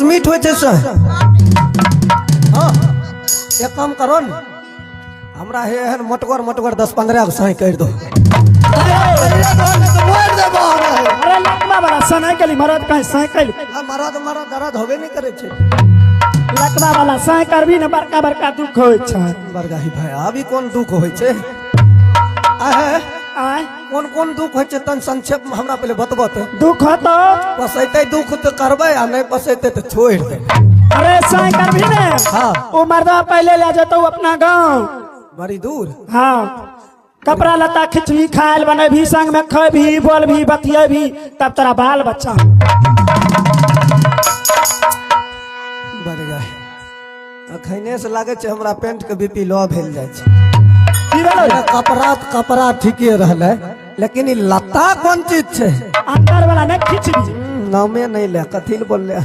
मीठ हो हाँ एक काम करो न हमरा हे हन मोटगर मोटगर 10-15 गो सही कर दो। अरे लकवा वाला साइकिल मरद कहीं साइकिल मरद मरद दर्द होबे नहीं करे छे। लकवा वाला साइ करबी न बड़का बड़का दुख होय छै। बरगाही भाई अभी कौन दुख होय छे आय कौन कौन दुख होय छे तन संक्षेप में हमरा पहले बतबो त। दुख होतो पसैते दुख तो करबे आ नहीं पसैते तो छोड़ दे। अरे साइ करबी ने हाँ ओ मर्दा पहले ले जतो अपना गांव बड़ी दूर। हाँ कपड़ा लता खिचड़ी खायल बने भी संग में खै भी बोल भी बतिये भी तब तेरा बाल बच्चा बरगाही अखने से लागे छे हमरा पेंट के बीपी लो भेल जाय छे। कपड़ा ठीके रहले लेकिन ई लता कौन चीज छे अंदर वाला ने खिचड़ी नामे नहीं ले कथी बोल ले।